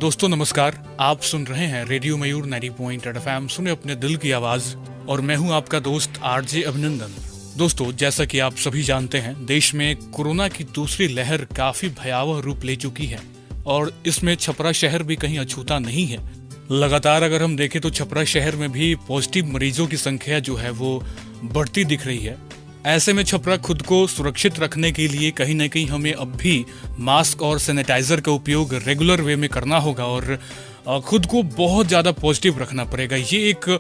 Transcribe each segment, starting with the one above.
दोस्तों नमस्कार, आप सुन रहे हैं रेडियो मयूर 90.8 FM। सुने अपने दिल की आवाज और मैं हूं आपका दोस्त आरजे अभिनंदन। दोस्तों, जैसा कि आप सभी जानते हैं, देश में कोरोना की दूसरी लहर काफी भयावह रूप ले चुकी है और इसमें छपरा शहर भी कहीं अछूता नहीं है। लगातार अगर हम देखें तो छपरा शहर में भी पॉजिटिव मरीजों की संख्या जो है वो बढ़ती दिख रही है। ऐसे में छपरा खुद को सुरक्षित रखने के लिए कहीं ना कहीं हमें अब भी मास्क और सैनिटाइजर का उपयोग रेगुलर वे में करना होगा और खुद को बहुत ज़्यादा पॉजिटिव रखना पड़ेगा। ये एक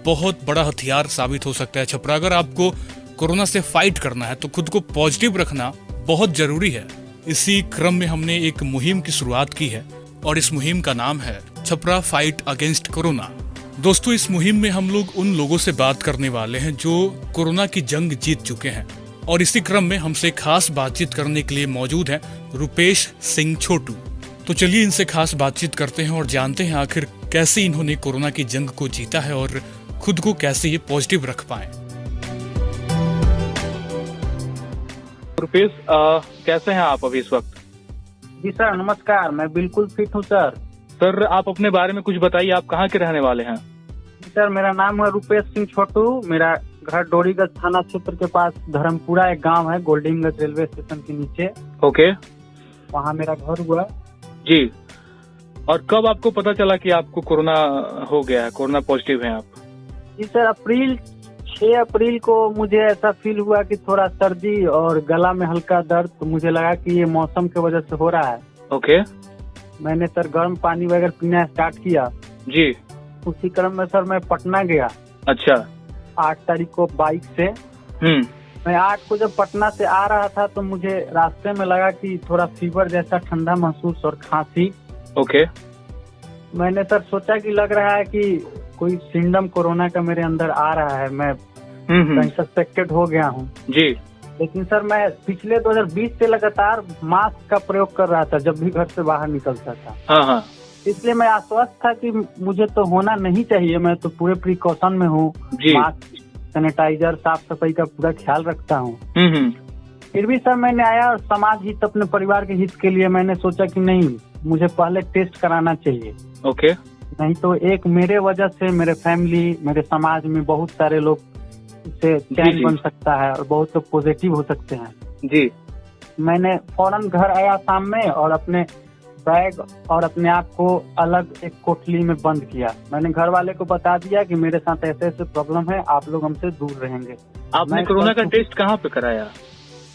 बहुत बड़ा हथियार साबित हो सकता है छपरा। अगर आपको कोरोना से फाइट करना है तो खुद को पॉजिटिव रखना बहुत जरूरी है। इसी क्रम में हमने एक मुहिम की शुरुआत की है और इस मुहिम का नाम है छपरा फाइट अगेंस्ट कोरोना। दोस्तों, इस मुहिम में हम लोग उन लोगों से बात करने वाले हैं जो कोरोना की जंग जीत चुके हैं और इसी क्रम में हमसे खास बातचीत करने के लिए मौजूद हैं रुपेश सिंह छोटू। तो चलिए इनसे खास बातचीत करते हैं और जानते हैं आखिर कैसे इन्होंने कोरोना की जंग को जीता है और खुद को कैसे ये पॉजिटिव रख पाए। रुपेश, कैसे हैं आप अभी इस वक्त? जी सर, नमस्कार। मैं बिल्कुल फिट हूँ सर। सर, आप अपने बारे में कुछ बताइए, आप कहाँ के रहने वाले हैं? सर, मेरा नाम है रुपेश सिंह छोटू। मेरा घर डोरीगंज थाना क्षेत्र के पास धर्मपुरा एक गांव है, गोल्डनगंज रेलवे स्टेशन के नीचे। ओके, वहाँ मेरा घर हुआ जी। और कब आपको पता चला कि आपको कोरोना हो गया है, कोरोना पॉजिटिव हैं आप? जी सर, 6 अप्रैल को मुझे ऐसा फील हुआ कि थोड़ा सर्दी और गला में हल्का दर्द, तो मुझे लगा कि ये मौसम की वजह से हो रहा है। ओके। मैंने सर गर्म पानी वगैरह पीना स्टार्ट किया जी। उसी क्रम में सर मैं पटना गया। अच्छा। 8 तारीख को बाइक से। मैं 8 को जब पटना से आ रहा था तो मुझे रास्ते में लगा कि थोड़ा फीवर जैसा ठंडा महसूस और खांसी। ओके। मैंने सर सोचा कि लग रहा है कि कोई सिंडम कोरोना का मेरे अंदर आ रहा है, मैं कहीं सस्पेक्टेड हो गया हूँ जी। लेकिन सर मैं पिछले 2020 से लगातार मास्क का प्रयोग कर रहा था जब भी घर से बाहर निकलता था। हाँ। इसलिए मैं आश्वस्त था कि मुझे तो होना नहीं चाहिए। मैं तो पूरे प्रिकॉशन में हूँ, मास्क, सैनिटाइजर, साफ सफाई का पूरा ख्याल रखता हूँ। फिर भी सर मैंने आया और समाज हित, अपने परिवार के हित के लिए मैंने सोचा कि नहीं, मुझे पहले टेस्ट कराना चाहिए। ओके। नहीं तो एक मेरे वजह से मेरे फैमिली, मेरे समाज में बहुत सारे लोग से चैन बन सकता है और बहुत लोग पॉजिटिव हो सकते हैं जी। मैंने फौरन घर आया शाम में और अपने बैग और अपने आप को अलग एक कोठली में बंद किया। मैंने घर वाले को बता दिया कि मेरे साथ ऐसे ऐसे प्रॉब्लम है, आप लोग हमसे दूर रहेंगे। आपने कोरोना का टेस्ट कहाँ पे कराया?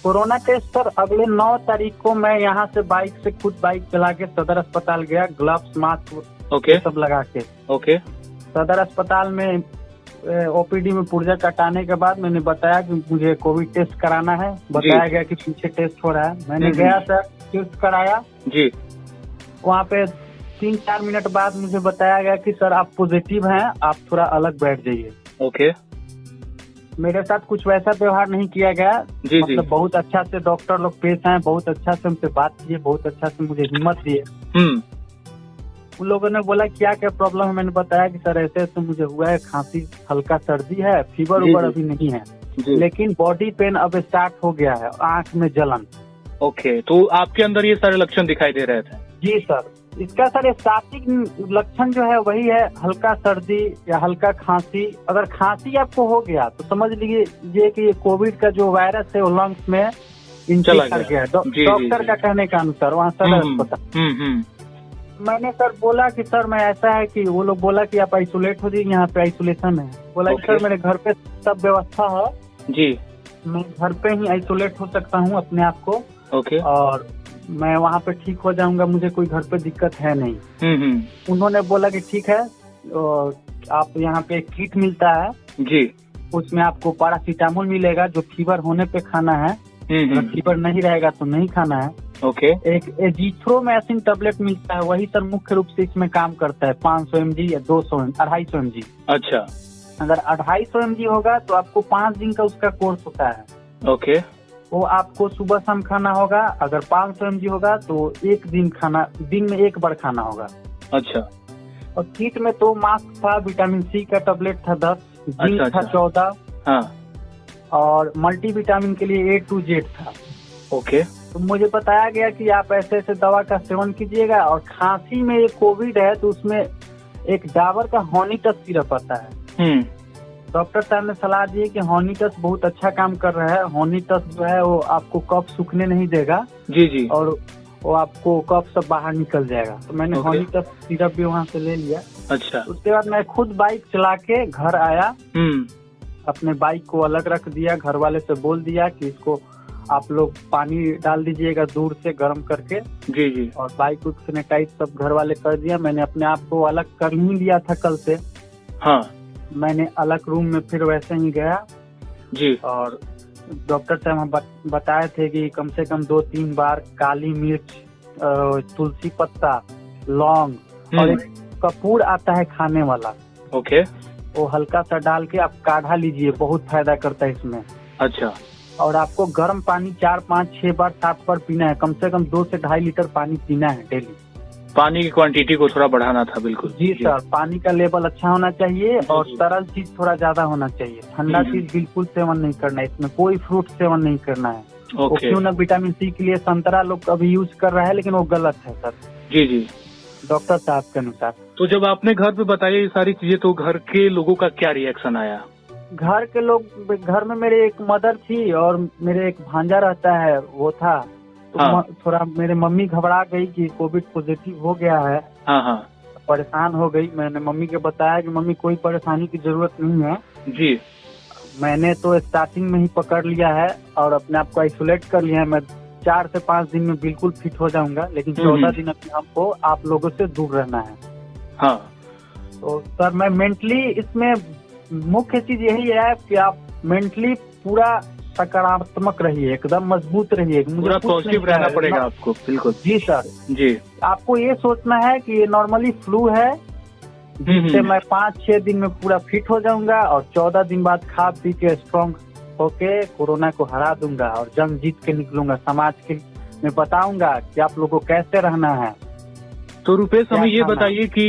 कोरोना टेस्ट सर अगले 9 तारीख को मैं यहाँ से बाइक से खुद बाइक चला के सदर अस्पताल गया, ग्लव्स, मास्क सब लगा के। ओके। सदर अस्पताल में ओपीडी में पुर्जा कटाने के बाद मैंने बताया कि मुझे कोविड टेस्ट कराना है। बताया गया कि पीछे टेस्ट हो रहा है। मैंने गया सर, टेस्ट कराया जी। वहाँ पे 3-4 मिनट बाद मुझे बताया गया कि सर आप पॉजिटिव हैं, आप थोड़ा अलग बैठ जाइए। ओके। मेरे साथ कुछ वैसा व्यवहार नहीं किया गया जी, मतलब बहुत अच्छा से डॉक्टर लोग पेश आए, बहुत अच्छा से हमसे बात किए, बहुत अच्छा से मुझे हिम्मत दिए। उन लोगों ने बोला क्या क्या प्रॉब्लम है। मैंने बताया कि सर ऐसे ऐसे मुझे हुआ है, खांसी, हल्का सर्दी है, फीवर उबर अभी नहीं है, लेकिन बॉडी पेन अब स्टार्ट हो गया है, आंख में जलन। ओके, तो आपके अंदर ये सारे लक्षण दिखाई दे रहे थे? जी सर। इसका सर स्टार्टिंग लक्षण जो है वही है, हल्का सर्दी या हल्का खांसी। अगर खांसी आपको हो गया तो समझ लीजिए कि ये कोविड का जो वायरस है वो लंग्स में इंटेक कर गया है, डॉक्टर का कहने के अनुसार वहाँ सदर अस्पताल। मैंने सर बोला कि सर मैं ऐसा है कि वो लोग बोला कि आप आइसोलेट हो जाइए, यहाँ पे आइसोलेशन है। बोला कि सर मेरे घर पे सब व्यवस्था है जी, मैं घर पे ही आइसोलेट हो सकता हूँ अपने आप को। ओके। और मैं वहाँ पे ठीक हो जाऊंगा, मुझे कोई घर पे दिक्कत है नहीं। उन्होंने बोला कि ठीक है, आप यहाँ पे एक किट मिलता है जी, उसमें आपको पैरासीटामोल मिलेगा जो फीवर होने पे खाना है, अगर फीवर नहीं रहेगा तो नहीं खाना है। ओके। एक एजिथ्रोमाइसिन टैबलेट मिलता है, वही सर मुख्य रूप से इसमें काम करता है, 500 mg या 250 mg। अच्छा। अगर 250 mg होगा तो आपको 5 दिन का उसका कोर्स होता है। ओके। वो आपको सुबह शाम खाना होगा। अगर 500 mg होगा तो एक दिन खाना, दिन में एक बार खाना होगा। अच्छा। और किट में तो मास्क था, विटामिन सी का टैबलेट था 10, जिंक था 14। हाँ। और मल्टीविटामिन के लिए A to Z था। ओके। तो मुझे बताया गया कि आप ऐसे ऐसे दवा का सेवन कीजिएगा, और खांसी में ये कोविड है तो उसमें एक डाबर का हॉनीटस सिरप आता है। डॉक्टर साहब ने सलाह दी कि हॉनीटस बहुत अच्छा काम कर रहा है। हॉनीटस जो है वो आपको कफ सूखने नहीं देगा जी जी, और वो आपको कफ सब बाहर निकल जाएगा। तो मैंने हॉनीटस सिरप भी वहाँ से ले लिया। अच्छा। उसके बाद मैं खुद बाइक चला के घर आया, अपने बाइक को अलग रख दिया, घर वाले से बोल दिया कि इसको आप लोग पानी डाल दीजिएगा दूर से गर्म करके। जी जी। और बाइक को सैनिटाइज सब घर वाले कर दिया। मैंने अपने आप को अलग कर ही लिया था कल से। हाँ। मैंने अलग रूम में फिर वैसे ही गया जी। और डॉक्टर साहब बताए थे कि कम से कम 2-3 बार काली मिर्च, तुलसी पत्ता, लौंग और एक कपूर आता है खाने वाला, ओके, वो हल्का सा डाल के आप काढ़ा लीजिए, बहुत फायदा करता है इसमें। अच्छा। और आपको गर्म पानी 4-5-6 बार 7 बार पीना है, कम से कम 2 से 2.5 लीटर पानी पीना है डेली। पानी की क्वांटिटी को थोड़ा बढ़ाना था। बिल्कुल जी सर, पानी का लेवल अच्छा होना चाहिए और तरल चीज थोड़ा ज्यादा होना चाहिए। ठंडा चीज बिल्कुल सेवन नहीं करना है, इसमें कोई फ्रूट सेवन नहीं करना है। वो क्यों ना विटामिन सी के लिए संतरा लोग अभी यूज कर रहा है, लेकिन वो गलत है सर। जी जी, डॉक्टर साहब के अनुसार। तो जब आपने घर पे बताया ये सारी चीजें तो घर के लोगों का क्या रिएक्शन आया? घर के लोग, घर में मेरे एक मदर थी और मेरे एक भांजा रहता है, वो था। तो हाँ। थोड़ा मेरे मम्मी घबरा गई कि कोविड पॉजिटिव हो गया है। हाँ हाँ। परेशान हो गई। मैंने मम्मी के बताया कि मम्मी कोई परेशानी की जरूरत नहीं है जी। मैंने तो स्टार्टिंग में ही पकड़ लिया है और अपने आप को आइसोलेट कर लिया है। मैं 4 से 5 दिन में बिल्कुल फिट हो जाऊंगा, लेकिन 14 दिन अपने आपको आप लोगों से दूर रहना है। हाँ। तो सर मैं मेंटली, इसमें मुख्य चीज यही है कि आप मेंटली पूरा सकारात्मक रहिए, एकदम मजबूत रहिए, पूरा पॉजिटिव रहना पड़ेगा आपको। बिल्कुल जी सर जी। आपको ये सोचना है कि ये नॉर्मली फ्लू है, जिससे मैं 5-6 दिन में पूरा फिट हो जाऊंगा और 14 दिन बाद खा पी के स्ट्रॉन्ग होके कोरोना को हरा दूंगा और जंग जीत के निकलूंगा। समाज के में बताऊंगा कि आप लोगों को कैसे रहना है। तो रुपेश, हमें ये बताइए कि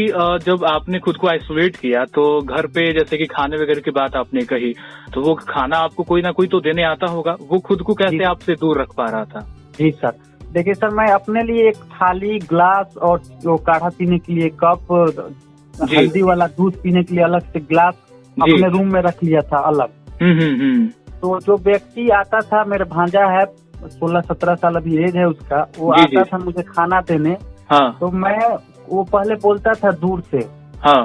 जब आपने खुद को आइसोलेट किया तो घर पे जैसे कि खाने वगैरह की बात आपने कही, तो वो खाना आपको कोई ना कोई तो देने आता होगा, वो खुद को कैसे आपसे दूर रख पा रहा था? जी सर, देखिए सर, मैं अपने लिए एक थाली, ग्लास और जो काढ़ा पीने के लिए कप, हल्दी वाला दूध पीने के लिए अलग से ग्लास अपने रूम में रख लिया था अलग। तो जो व्यक्ति आता था, मेरे भांजा है 16-17 साल अभी एज है उसका, वो आता था मुझे खाना देने। हाँ। तो वो पहले बोलता था दूर से हाँ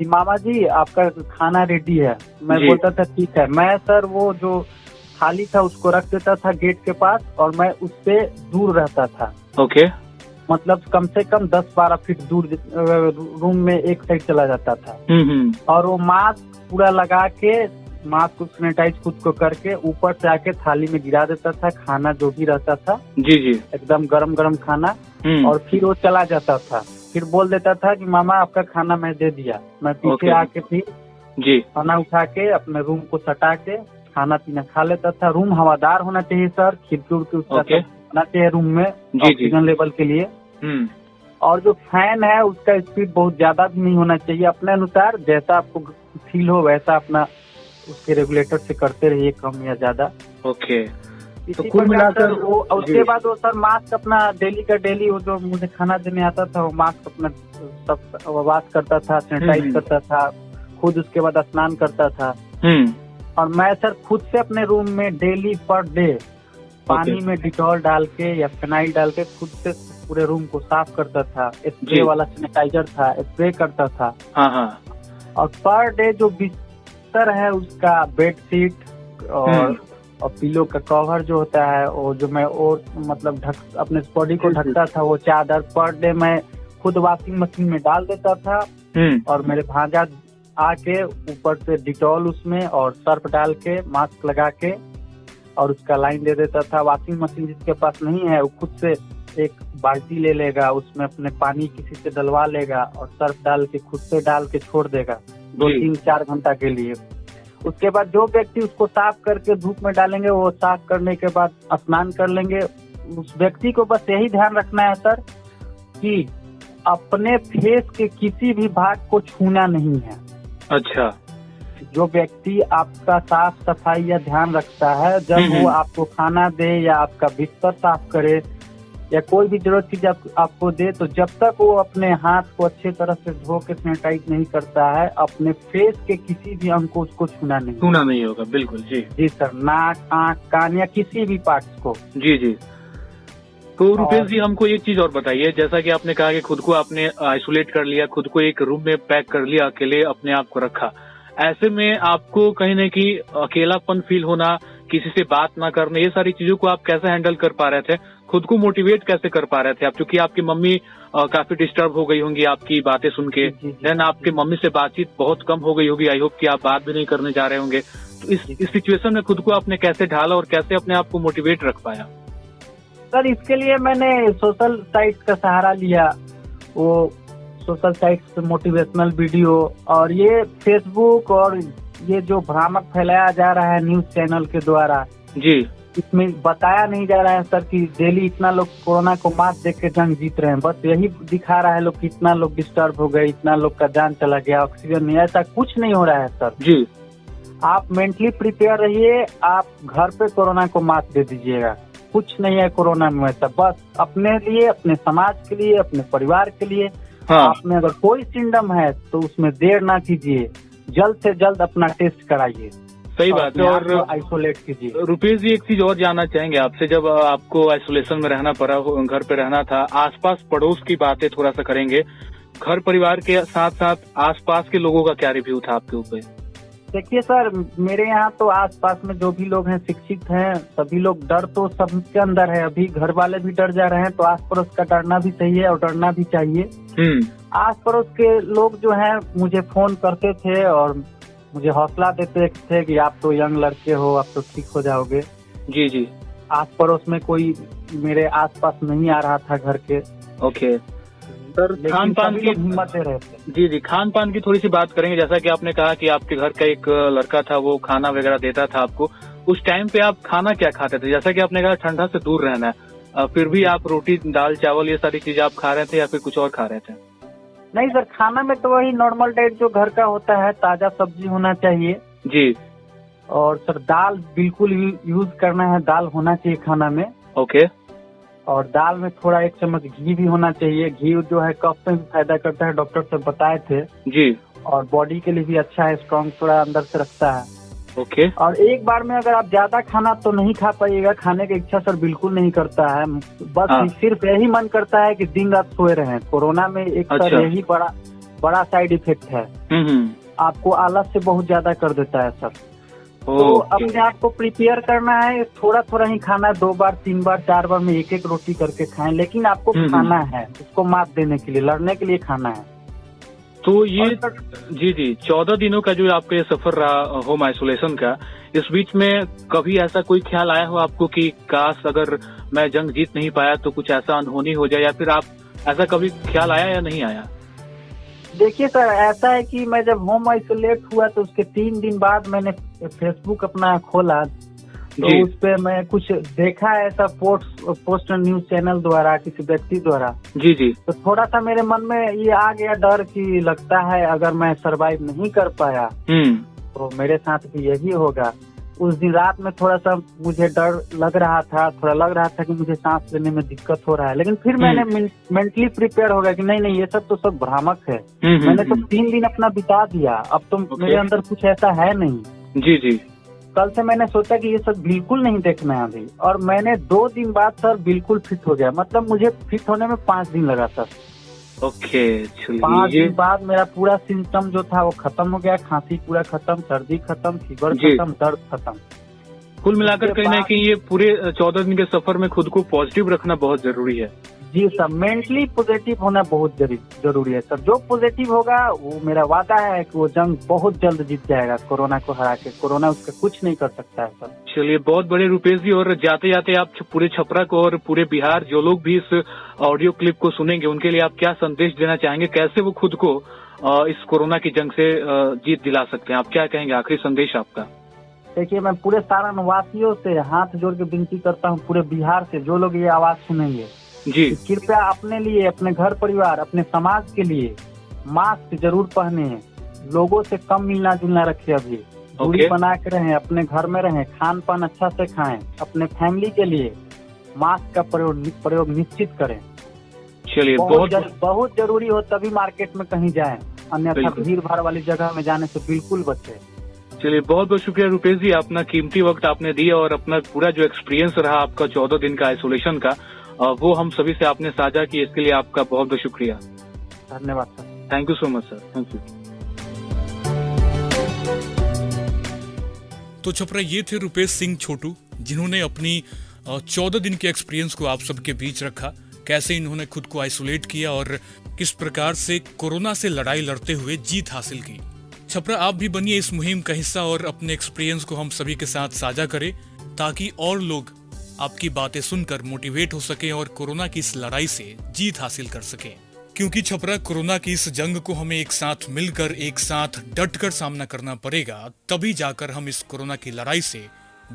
कि मामा जी आपका खाना रेडी है। मैं बोलता था ठीक है। मैं सर वो जो थाली था उसको रख देता था गेट के पास और मैं उससे दूर रहता था। ओके। मतलब कम से कम 10-12 फीट दूर रूम में एक साइड चला जाता था। और वो मास्क पूरा लगा के, मास्क को सैनिटाइज खुद को करके ऊपर से आके थाली में गिरा देता था खाना जो भी रहता था। जी जी। एकदम गरम गरम खाना। और फिर वो चला जाता था, फिर बोल देता था कि मामा आपका खाना मैं दे दिया। मैं पीछे आके फिर जी खाना उठा के अपने रूम को सटा के खाना पीना खा लेता था। रूम हवादार होना चाहिए सर, खिड़की उड़की उसका होना चाहिए रूम में ऑक्सीजन लेवल के लिए। और जो फैन है उसका स्पीड बहुत ज्यादा भी नहीं होना चाहिए, अपने अनुसार जैसा आपको फील हो वैसा अपना उसके रेगुलेटर से करते रहिए, कम या ज्यादा। ओके। तो कुल मिलाकर वो, उसके बाद वो सर मास्क अपना डेली का डेली, वो जो मुझे खाना देने आता था वो मास्क अपना सब वॉश करता था, सैनिटाइज करता था, खुद उसके बाद स्नान करता था। और मैं सर खुद से अपने रूम में डेली पर डे पानी में डिटॉल डाल के या फिनाइल डाल के खुद से पूरे रूम को साफ करता था। स्प्रे वाला सैनिटाइजर था, स्प्रे करता था। और पर डे जो बिस्तर है उसका बेडशीट और पिलो का कवर जो होता है, वो जो मैं और मतलब अपने बॉडी को ढकता था, वो चादर पर डे मैं खुद वॉशिंग मशीन में डाल देता था। और मेरे भांजा आके ऊपर से डिटॉल उसमें और सर्फ डाल के मास्क लगा के और उसका लाइन दे देता था। वॉशिंग मशीन जिसके पास नहीं है वो खुद से एक बाल्टी ले लेगा, उसमें अपने पानी किसी से डलवा लेगा और सर्फ डाल के खुद से डाल के छोड़ देगा 2-3-4 घंटा के लिए। उसके बाद जो व्यक्ति उसको साफ करके धूप में डालेंगे, वो साफ करने के बाद स्नान कर लेंगे। उस व्यक्ति को बस यही ध्यान रखना है सर कि अपने फेस के किसी भी भाग को छूना नहीं है। अच्छा। जो व्यक्ति आपका साफ सफाई या ध्यान रखता है, जब वो आपको खाना दे या आपका बिस्तर साफ करे या कोई भी जरूरत चीज आपको दे, तो जब तक वो अपने हाथ को अच्छे तरह से धो के सैनिटाइज नहीं करता है, अपने फेस के किसी भी अंग को उसको छूना नहीं होगा। बिल्कुल जी जी सर, नाक, आँख, कान या किसी भी पार्ट को। जी जी। तो रुपेश जी, हमको एक चीज और बताइए, जैसा कि आपने कहा कि खुद को आपने आइसोलेट कर लिया, खुद को एक रूम में पैक कर लिया, अकेले अपने आप को रखा, ऐसे में आपको कहीं न कहीं अकेलापन फील होना, किसी से बात ना करना, ये सारी चीजों को आप कैसे हैंडल कर पा रहे थे? खुद को मोटिवेट कैसे कर पा रहे थे आप? क्योंकि आपकी मम्मी काफी डिस्टर्ब हो गई होंगी आपकी बातें सुन के, देन आपके मम्मी से बातचीत बहुत कम हो गई होगी, आई होप कि आप बात भी नहीं करने जा रहे होंगे। तो इस सिचुएशन में खुद को आपने कैसे ढाला और कैसे अपने आप को मोटिवेट रख पाया? सर, इसके लिए मैंने सोशल साइट का सहारा लिया। वो सोशल साइट पे मोटिवेशनल वीडियो और ये फेसबुक और ये जो भ्रामक फैलाया जा रहा है न्यूज चैनल के द्वारा जी, इसमें बताया नहीं जा रहा है सर कि डेली इतना लोग कोरोना को मात देख के जंग जीत रहे हैं। बस यही दिखा रहा है लोग कि इतना लोग डिस्टर्ब हो गए, इतना लोग का जान चला गया, ऑक्सीजन नहीं। ऐसा कुछ नहीं हो रहा है सर जी। आप मेंटली प्रिपेयर रहिए, आप घर पे कोरोना को मात दे दीजिएगा। कुछ नहीं है कोरोना में वैसा, बस अपने लिए, अपने समाज के लिए, अपने परिवार के लिए। हाँ। आप में अगर कोई सिम्टम है तो उसमें देर ना कीजिए, जल्द से जल्द अपना टेस्ट कराइए। सही बात है। और आइसोलेट कीजिए। रुपेश जी, एक चीज और जानना चाहेंगे आपसे, जब आपको आइसोलेशन में रहना पड़ा, घर पे रहना था, आसपास पड़ोस की बातें थोड़ा सा करेंगे। घर परिवार के साथ साथ आसपास के लोगों का क्या रिव्यू था आपके ऊपर? देखिए सर, मेरे यहाँ तो आसपास में जो भी लोग हैं शिक्षित हैं, सभी लोग, डर तो सबके अंदर है। अभी घर वाले भी डर जा रहे हैं, तो आस पड़ोस का डरना भी चाहिए और डरना भी चाहिए। आस पड़ोस के लोग जो हैं मुझे फोन करते थे और मुझे हौसला देते थे कि आप तो यंग लड़के हो, आप तो ठीक हो जाओगे। जी जी। आस पड़ोस में कोई मेरे आसपास नहीं आ रहा था घर के। ओके सर, खान पान की हिम्मत दे रहे थे। जी जी, खान पान की थोड़ी सी बात करेंगे। जैसा कि आपने कहा कि आपके घर का एक लड़का था, वो खाना वगैरह देता था आपको, उस टाइम पे आप खाना क्या खाते थे? जैसा कि आपने कहा ठंडा से दूर रहना है, फिर भी आप रोटी, दाल, चावल, ये सारी चीजें आप खा रहे थे या फिर कुछ और खा रहे थे? नहीं सर, खाना में तो वही नॉर्मल डाइट जो घर का होता है, ताजा सब्जी होना चाहिए जी। और सर दाल बिल्कुल यूज करना है, दाल होना चाहिए खाना में। ओके। और दाल में थोड़ा 1 चम्मच घी भी होना चाहिए। घी जो है कफ में भी फायदा करता है, डॉक्टर से बताए थे जी। और बॉडी के लिए भी अच्छा है, स्ट्रॉन्ग थोड़ा अंदर से रखता है। ओके। और एक बार में अगर आप ज्यादा खाना तो नहीं खा पाइएगा, खाने की इच्छा सर बिल्कुल नहीं करता है। बस सिर्फ यही मन करता है कि दिन रात सोए रहें। कोरोना में एक सर यही बड़ा साइड इफेक्ट है, आपको आलस से बहुत ज्यादा कर देता है सर। तो अपने आप को प्रिपेयर करना है, थोड़ा थोड़ा ही खाना, 2 बार 3 बार 4 बार में 1-1 रोटी करके खाएं, लेकिन आपको खाना है, उसको मात देने के लिए, लड़ने के लिए खाना है। तो ये जी जी, 14 दिनों का जो आपका ये सफर रहा होम आइसोलेशन का, इस बीच में कभी ऐसा कोई ख्याल आया हो आपको कि काश अगर मैं जंग जीत नहीं पाया तो कुछ ऐसा अनहोनी हो जाए, या फिर आप ऐसा कभी ख्याल आया या नहीं आया? देखिए सर, ऐसा है कि मैं जब होम आइसोलेट हुआ तो उसके 3 दिन बाद मैंने फेसबुक अपना खोला, तो उस पे मैं कुछ देखा ऐसा पोस्ट न्यूज चैनल द्वारा, किसी व्यक्ति द्वारा। जी जी। तो थोड़ा सा मेरे मन में ये आ गया डर कि लगता है अगर मैं सरवाइव नहीं कर पाया तो मेरे साथ भी यही होगा। उस दिन रात में थोड़ा सा मुझे डर लग रहा था कि मुझे सांस लेने में दिक्कत हो रहा है, लेकिन फिर मैंने मेंटली प्रिपेयर हो गया कि नहीं ये सब तो सब भ्रामक है। मैंने तो 3 दिन अपना बिता दिया, अब तो मेरे अंदर कुछ ऐसा है नहीं। जी जी। कल से मैंने सोचा कि ये सब बिल्कुल नहीं देखना है अभी, और मैंने 2 दिन बाद सर बिल्कुल फिट हो गया। मतलब मुझे फिट होने में 5 दिन लगा सर। ओके, 5 दिन बाद मेरा पूरा सिम्टम जो था वो खत्म हो गया, खांसी पूरा खत्म, सर्दी खत्म, फीवर खत्म, दर्द खत्म। कुल मिलाकर कहीं ना कहीं ये पूरे 14 दिन के सफर में खुद को पॉजिटिव रखना बहुत जरूरी है। जी सर, मेंटली पॉजिटिव होना बहुत जरूरी है सर। जो पॉजिटिव होगा वो मेरा वादा है कि वो जंग बहुत जल्द जीत जाएगा कोरोना को हरा के। कोरोना उसका कुछ नहीं कर सकता है सर। चलिए, बहुत बड़े रुपेश जी, और जाते जाते आप पूरे छपरा को और पूरे बिहार, जो लोग भी इस ऑडियो क्लिप को सुनेंगे, उनके लिए आप क्या संदेश देना चाहेंगे? कैसे वो खुद को इस कोरोना की जंग से जीत दिला सकते हैं? आप क्या कहेंगे, आखिरी संदेश आपका? देखिए, मैं पूरे सारण वासियों से हाथ जोड़ के विनती करता हूँ, पूरे बिहार से जो लोग ये आवाज सुनेंगे जी, कृपया अपने लिए, अपने घर परिवार, अपने समाज के लिए मास्क जरूर पहने, लोगों से कम मिलना जुलना रखें, अभी दूरी ओके। बना के रहें, अपने घर में रहें, खान पान अच्छा से खाएं, अपने फैमिली के लिए मास्क का प्रयोग निश्चित करें। चलिए बहुत जरूरी हो तभी मार्केट में कहीं जाएं, अन्यथा बिल्कुल। भीड़ भाड़ वाली जगह में जाने से बिल्कुल बचें। चलिए बहुत बहुत शुक्रिया रुपेश जी, अपना कीमती वक्त आपने दिया और अपना पूरा जो एक्सपीरियंस रहा आपका 14 दिन का आइसोलेशन का, वो हम सभी से आपने साझा किया, इसके लिए आपका बहुत बहुत शुक्रिया। धन्यवाद sir. Thank you so much sir, thank you. तो छपरा ये थे रुपेश सिंह छोटू, जिन्होंने अपनी 14 दिन के एक्सपीरियंस को आप सबके बीच रखा, कैसे इन्होंने खुद को आइसोलेट किया और किस प्रकार से कोरोना से लड़ाई लड़ते हुए जीत हासिल की। छपरा आप भी बनिए इस मुहिम का हिस्सा और अपने एक्सपीरियंस को हम सभी के साथ साझा करें, ताकि और लोग आपकी बातें सुनकर मोटिवेट हो सके और कोरोना की इस लड़ाई से जीत हासिल कर सके। क्योंकि छपरा कोरोना की इस जंग को हमें एक साथ मिलकर, एक साथ डटकर सामना करना पड़ेगा, तभी जाकर हम इस कोरोना की लड़ाई से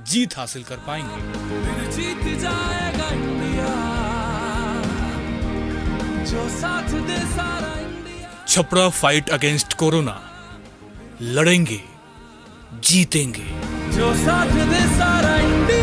जीत हासिल कर पाएंगे। जीत जाएगा इंडिया, जो साथ दे सारा India. Chhapra fight against corona, लड़ेंगे जीतेंगे। जो साथ दे सारा इंडिया।